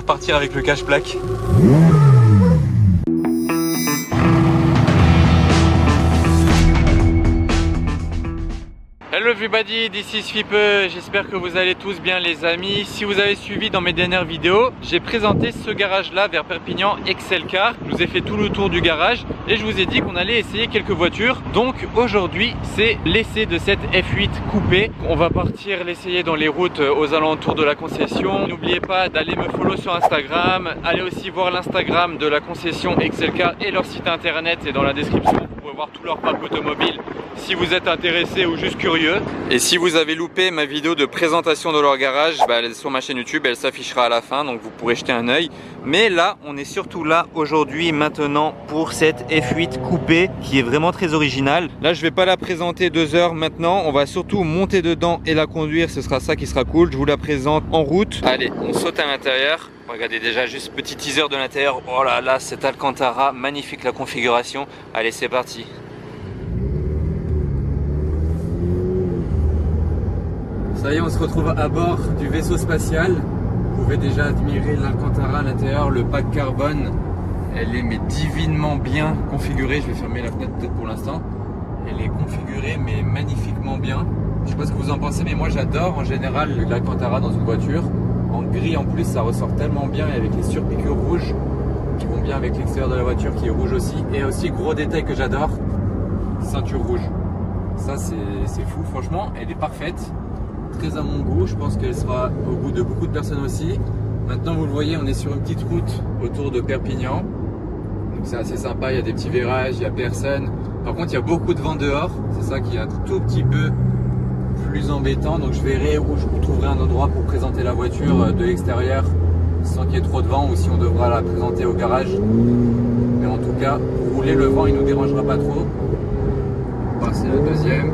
repartir avec le cache-plaque. Hello everybody, this is Fipe, j'espère que vous allez tous bien les amis. Si vous avez suivi dans mes dernières vidéos, j'ai présenté ce garage là vers Perpignan, Excelcar. Je vous ai fait tout le tour du garage et je vous ai dit qu'on allait essayer quelques voitures. Donc aujourd'hui c'est l'essai de cette F8 coupée. On va partir l'essayer dans les routes aux alentours de la concession. N'oubliez pas d'aller me follow sur Instagram, allez aussi voir l'Instagram de la concession Excelcar et leur site internet est dans la description. Vous pouvez voir tout leur parc automobile si vous êtes intéressé ou juste curieux. Et si vous avez loupé ma vidéo de présentation de leur garage, elle est sur ma chaîne YouTube, elle s'affichera à la fin, donc vous pourrez jeter un œil. Mais là, on est surtout là aujourd'hui, maintenant, pour cette F8 coupée qui est vraiment très originale. Là, je vais pas la présenter 2 heures maintenant, on va surtout monter dedans et la conduire, ce sera ça qui sera cool. Je vous la présente en route. Allez, on saute à l'intérieur. Regardez déjà juste petit teaser de l'intérieur. Oh là là, cet Alcantara, magnifique la configuration. Allez, c'est parti. Ça y est, on se retrouve à bord du vaisseau spatial. Vous pouvez déjà admirer l'Alcantara à l'intérieur, le pack carbone. Elle est mais divinement bien configurée. Je vais fermer la fenêtre peut-être pour l'instant. Elle est configurée mais magnifiquement bien. Je sais pas ce que vous en pensez, mais moi j'adore en général l'Alcantara dans une voiture. En gris en plus, ça ressort tellement bien et avec les surpiqûres rouges qui vont bien avec l'extérieur de la voiture qui est rouge aussi. Et aussi gros détail que j'adore, ceinture rouge. Ça c'est fou, franchement, elle est parfaite. Très à mon goût, je pense qu'elle sera au goût de beaucoup de personnes aussi. Maintenant vous le voyez, on est sur une petite route autour de Perpignan, donc c'est assez sympa, il y a des petits virages, il n'y a personne. Par contre il y a beaucoup de vent dehors, c'est ça qui est un tout petit peu plus embêtant, donc je verrai où je trouverai un endroit pour présenter la voiture de l'extérieur sans qu'il y ait trop de vent ou si on devra la présenter au garage. Mais en tout cas, pour rouler le vent il ne nous dérangera pas trop. Bon, c'est la deuxième.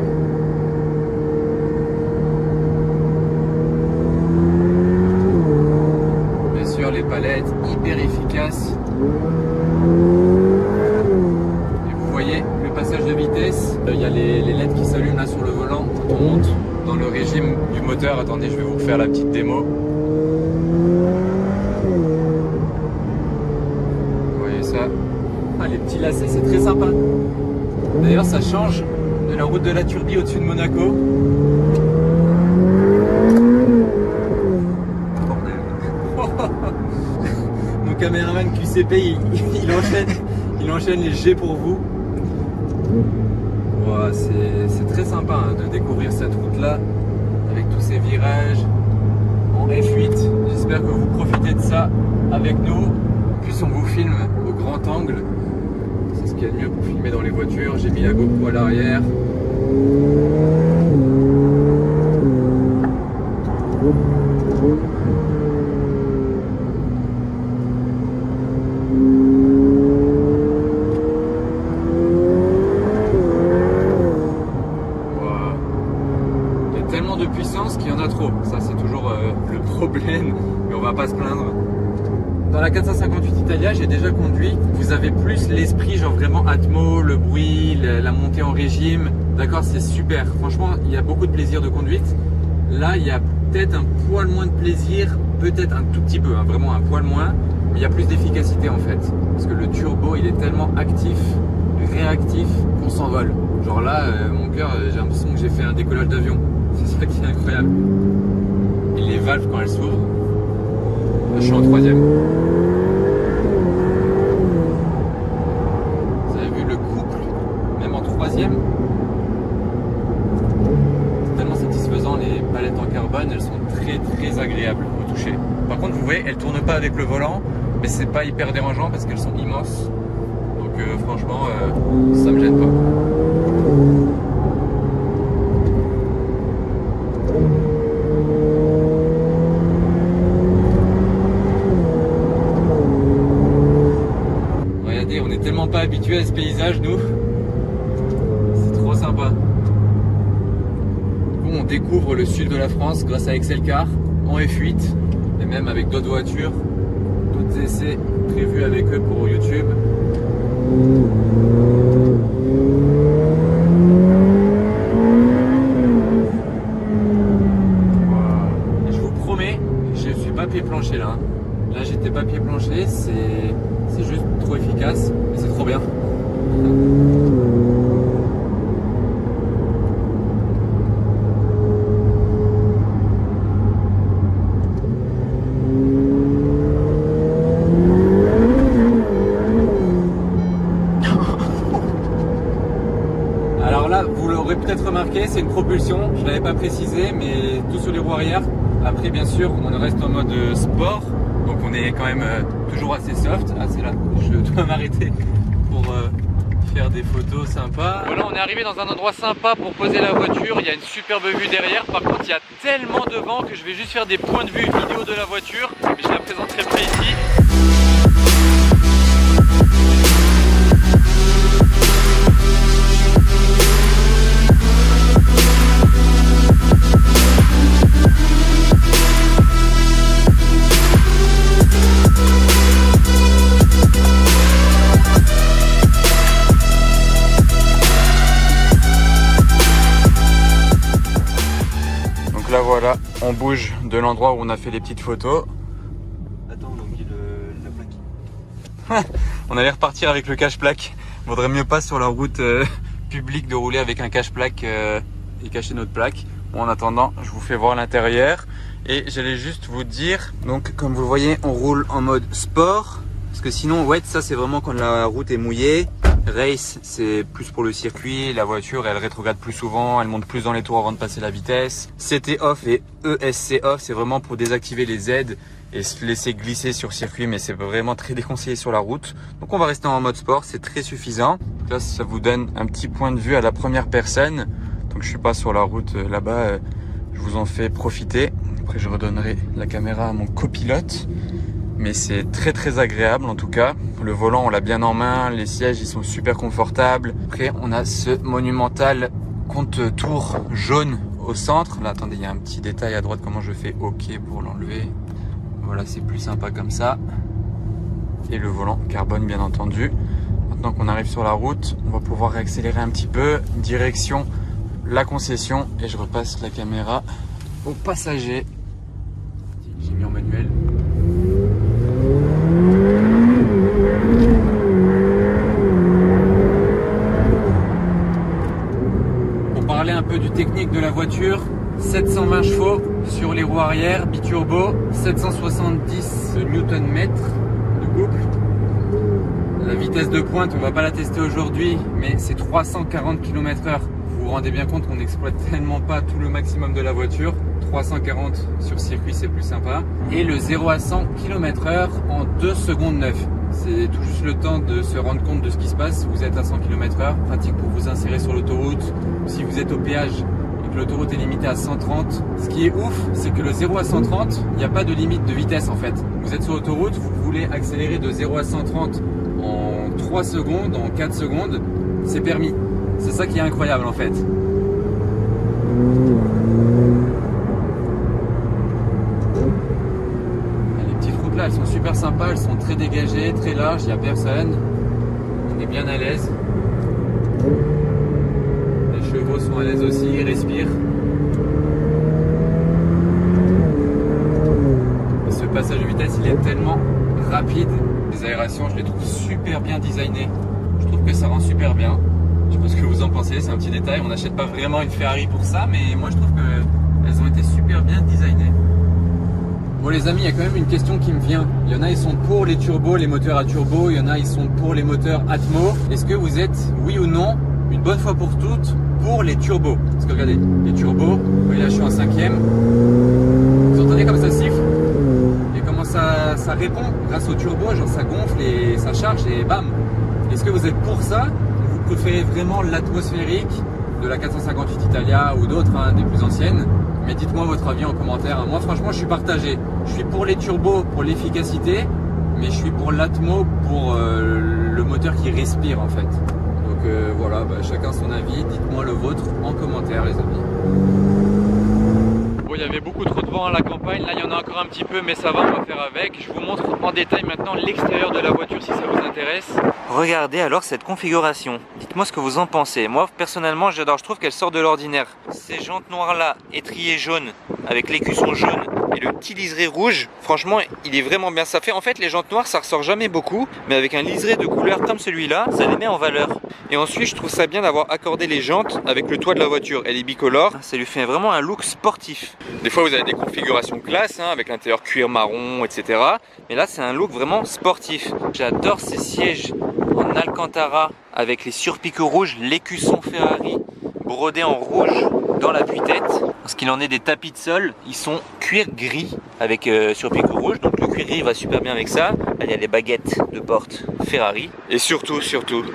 Les palettes hyper efficaces et vous voyez le passage de vitesse, il y a les LED qui s'allument là sur le volant quand on monte dans le régime du moteur. Attendez, je vais vous refaire la petite démo. Vous voyez ça, les petits lacets, c'est très sympa. D'ailleurs ça change de la route de la Turbie au-dessus de Monaco. Caméraman QCP, il enchaîne les G pour vous. Wow, c'est très sympa de découvrir cette route là avec tous ces virages en F8. J'espère que vous profitez de ça avec nous. En plus on vous filme au grand angle, c'est ce qu'il y a de mieux pour filmer dans les voitures. J'ai mis la GoPro à l'arrière. Tellement de puissance qu'il y en a trop, ça c'est toujours le problème, mais on va pas se plaindre. Dans la 458 Italia, j'ai déjà conduit, vous avez plus l'esprit genre vraiment Atmo, le bruit, la montée en régime, d'accord, c'est super, franchement il y a beaucoup de plaisir de conduite. Là il y a peut-être un poil moins de plaisir, peut-être un tout petit peu, hein, vraiment un poil moins, mais il y a plus d'efficacité en fait, parce que le turbo il est tellement actif, réactif qu'on s'envole. Genre là, mon cœur, j'ai l'impression que j'ai fait un décollage d'avion. C'est ça qui est incroyable. Et les valves quand elles s'ouvrent. Là, je suis en 3e. Vous avez vu le couple, même en 3e. C'est tellement satisfaisant, les palettes en carbone, elles sont très agréables au toucher. Par contre, vous voyez, elles tournent pas avec le volant, mais c'est pas hyper dérangeant parce qu'elles sont immenses. Donc franchement, ça me gêne pas. Regardez, on est tellement pas habitué à ce paysage nous. C'est trop sympa. Bon, on découvre le sud de la France grâce à Excelcar en F8 et même avec d'autres voitures, d'autres essais prévus avec eux pour YouTube. Je vous promets, je suis pas pied plancher là. Là j'étais pas pied plancher, c'est juste trop efficace et c'est trop bien. Alors là, vous l'aurez peut-être remarqué, c'est une propulsion, je ne l'avais pas précisé, mais tout sur les roues arrière. Après, bien sûr, on reste en mode sport, donc on est quand même toujours assez soft. Ah, c'est là, je dois m'arrêter pour faire des photos sympas. Voilà, on est arrivé dans un endroit sympa pour poser la voiture. Il y a une superbe vue derrière. Par contre, il y a tellement de vent que je vais juste faire des points de vue vidéo de la voiture, mais je la présenterai près ici. Là voilà, on bouge de l'endroit où on a fait les petites photos. Attends, on a oublié la plaque. On allait repartir avec le cache-plaque. Vaudrait mieux pas sur la route publique de rouler avec un cache-plaque et cacher notre plaque. Bon, en attendant, je vous fais voir l'intérieur. Et j'allais juste vous dire, donc comme vous le voyez, on roule en mode sport. Parce que sinon, wet, ça c'est vraiment quand la route est mouillée. Race, c'est plus pour le circuit, la voiture elle rétrograde plus souvent, elle monte plus dans les tours avant de passer la vitesse. CT off et ESC off, c'est vraiment pour désactiver les aides et se laisser glisser sur circuit, mais c'est vraiment très déconseillé sur la route. Donc on va rester en mode sport, c'est très suffisant. Là ça vous donne un petit point de vue à la première personne. Donc je suis pas sur la route là-bas, je vous en fais profiter. Après je redonnerai la caméra à mon copilote. Mais c'est très agréable en tout cas. Le volant on l'a bien en main, les sièges ils sont super confortables. Après on a ce monumental compte-tours jaune au centre. Là attendez, il y a un petit détail à droite, comment je fais OK pour l'enlever. Voilà, c'est plus sympa comme ça. Et le volant carbone bien entendu. Maintenant qu'on arrive sur la route, on va pouvoir réaccélérer un petit peu. Direction la concession et je repasse la caméra aux passagers. J'ai mis en manuel. Un peu du technique de la voiture, 720 chevaux sur les roues arrière, biturbo, 770 Nm de couple. La vitesse de pointe, on va pas la tester aujourd'hui, mais c'est 340 km/h. Vous vous rendez bien compte qu'on n'exploite tellement pas tout le maximum de la voiture. 340 sur circuit, c'est plus sympa. Et le 0 à 100 km/h en 2 secondes 9. C'est tout juste le temps de se rendre compte de ce qui se passe. Vous êtes à 100 km/h, pratique pour vous insérer sur l'autoroute. Si vous êtes au péage et que l'autoroute est limitée à 130, ce qui est ouf, c'est que le 0 à 130, il n'y a pas de limite de vitesse en fait. Vous êtes sur l'autoroute, vous voulez accélérer de 0 à 130 en 3 secondes, en 4 secondes, c'est permis. C'est ça qui est incroyable en fait. Là, elles sont super sympas, elles sont très dégagées, très larges, il n'y a personne. On est bien à l'aise. Les chevaux sont à l'aise aussi, ils respirent. Et ce passage de vitesse, il est tellement rapide. Les aérations, je les trouve super bien designées. Je trouve que ça rend super bien. Je sais pas ce que vous en pensez, c'est un petit détail. On n'achète pas vraiment une Ferrari pour ça, mais moi je trouve qu'elles ont été super bien designées. Bon les amis, il y a quand même une question qui me vient. Il y en a, ils sont pour les turbos, les moteurs à turbo. Il y en a, ils sont pour les moteurs Atmo. Est-ce que vous êtes, oui ou non, une bonne fois pour toutes, pour les turbos? Parce que regardez, les turbos, vous voyez là je suis en 5e. Vous entendez comme ça siffle? Et comment ça répond grâce au turbo, genre ça gonfle et ça charge et bam. Est-ce que vous êtes pour ça? Vous préférez vraiment l'atmosphérique de la 458 Italia ou d'autres, hein, des plus anciennes? Mais dites-moi votre avis en commentaire. Moi franchement je suis partagé. Je suis pour les turbos pour l'efficacité, mais je suis pour l'Atmo pour le moteur qui respire en fait. Donc voilà, chacun son avis. Dites-moi le vôtre en commentaire les amis. Bon, il y avait beaucoup trop de vent à la campagne, là il y en a encore un petit peu mais ça va, on va faire avec. Je vous montre en détail maintenant l'extérieur de la voiture si ça vous intéresse. Regardez alors cette configuration, dites-moi ce que vous en pensez. Moi personnellement j'adore, je trouve qu'elle sort de l'ordinaire. Ces jantes noires là, étrier jaune avec l'écusson jaune et le petit liseré rouge, franchement il est vraiment bien. Ça fait en fait les jantes noires ça ressort jamais beaucoup, mais avec un liseré de couleur comme celui-là, ça les met en valeur. Et ensuite je trouve ça bien d'avoir accordé les jantes avec le toit de la voiture, elle est bicolore, ça lui fait vraiment un look sportif. Des fois vous avez des configurations classe hein, avec l'intérieur cuir marron etc. Mais là c'est un look vraiment sportif. J'adore ces sièges en Alcantara avec les surpiqûres rouges, l'écusson Ferrari brodé en rouge dans l'appui-tête. Parce qu'il en est des tapis de sol, ils sont cuir gris avec surpiqûre rouge, donc le cuir gris va super bien avec ça. Là, il y a les baguettes de porte Ferrari. Et surtout,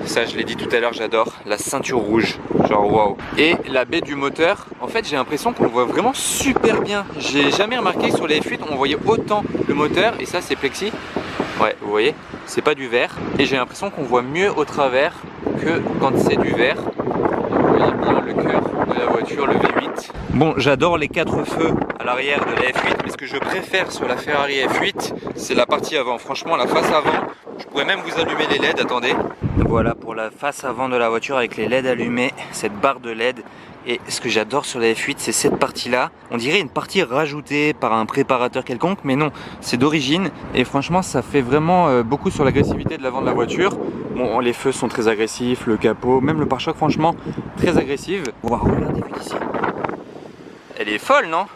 ça je l'ai dit tout à l'heure, j'adore, la ceinture rouge, genre waouh. Et la baie du moteur, en fait j'ai l'impression qu'on le voit vraiment super bien. J'ai jamais remarqué sur les F8 on voyait autant le moteur, et ça c'est plexi. Ouais, vous voyez, c'est pas du verre. Et j'ai l'impression qu'on voit mieux au travers que quand c'est du verre. Vous voyez bien le cœur de la voiture, le V8. Bon, j'adore les 4 feux à l'arrière de la F8, mais ce que je préfère sur la Ferrari F8, c'est la partie avant. Franchement, la face avant, je pourrais même vous allumer les LED, attendez. Voilà pour la face avant de la voiture avec les LED allumés, cette barre de LED. Et ce que j'adore sur la F8, c'est cette partie-là. On dirait une partie rajoutée par un préparateur quelconque, mais non, c'est d'origine. Et franchement, ça fait vraiment beaucoup sur l'agressivité de l'avant de la voiture. Bon, les feux sont très agressifs, le capot, même le pare-choc, franchement, très agressif. Waouh, regardez d'ici. Elle est folle, non?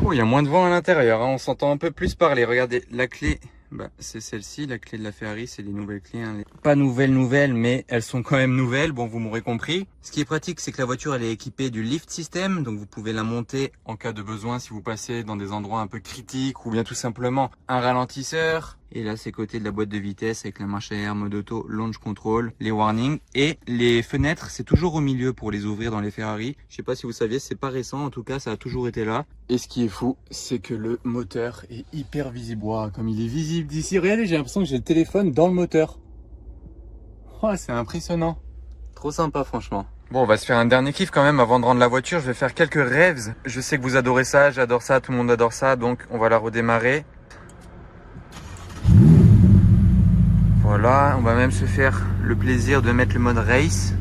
Oh, il y a moins de vent à l'intérieur, hein. On s'entend un peu plus parler. Regardez, la clé, bah, c'est celle-ci, la clé de la Ferrari, c'est les nouvelles clés. Hein. Pas nouvelles, mais elles sont quand même nouvelles, bon vous m'aurez compris. Ce qui est pratique, c'est que la voiture elle est équipée du lift system, donc vous pouvez la monter en cas de besoin si vous passez dans des endroits un peu critiques ou bien tout simplement un ralentisseur. Et là c'est côté de la boîte de vitesse avec la marche arrière, mode auto, launch control, les warnings. Et les fenêtres, c'est toujours au milieu pour les ouvrir dans les Ferrari. Je sais pas si vous saviez, c'est pas récent, en tout cas ça a toujours été là. Et ce qui est fou, c'est que le moteur est hyper visible. Wow, comme il est visible d'ici, regardez, j'ai l'impression que j'ai le téléphone dans le moteur. Oh, c'est impressionnant. Trop sympa franchement. Bon, on va se faire un dernier kiff quand même avant de rendre la voiture. Je vais faire quelques rêves. Je sais que vous adorez ça, j'adore ça, tout le monde adore ça. Donc on va la redémarrer. Voilà, on va même se faire le plaisir de mettre le mode race.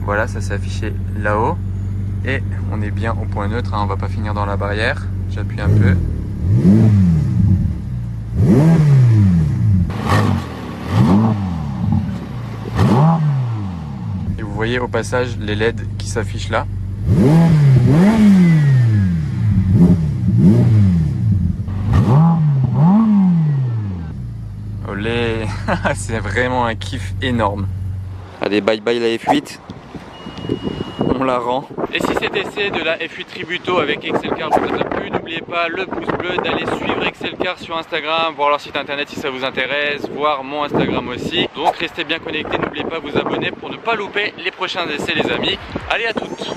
Voilà, ça s'est affiché là-haut. Et on est bien au point neutre, hein, on va pas finir dans la barrière. J'appuie un peu. Et vous voyez au passage les LED qui s'affichent là. Olé. C'est vraiment un kiff énorme. Allez, bye bye la F8. On la rend. Et si cet essai de la F8 Tributo avec Excelcar vous a plu, n'oubliez pas le pouce bleu, d'aller suivre Excelcar sur Instagram, voir leur site internet si ça vous intéresse, voir mon Instagram aussi. Donc restez bien connectés, n'oubliez pas de vous abonner pour ne pas louper les prochains essais les amis. Allez, à toutes.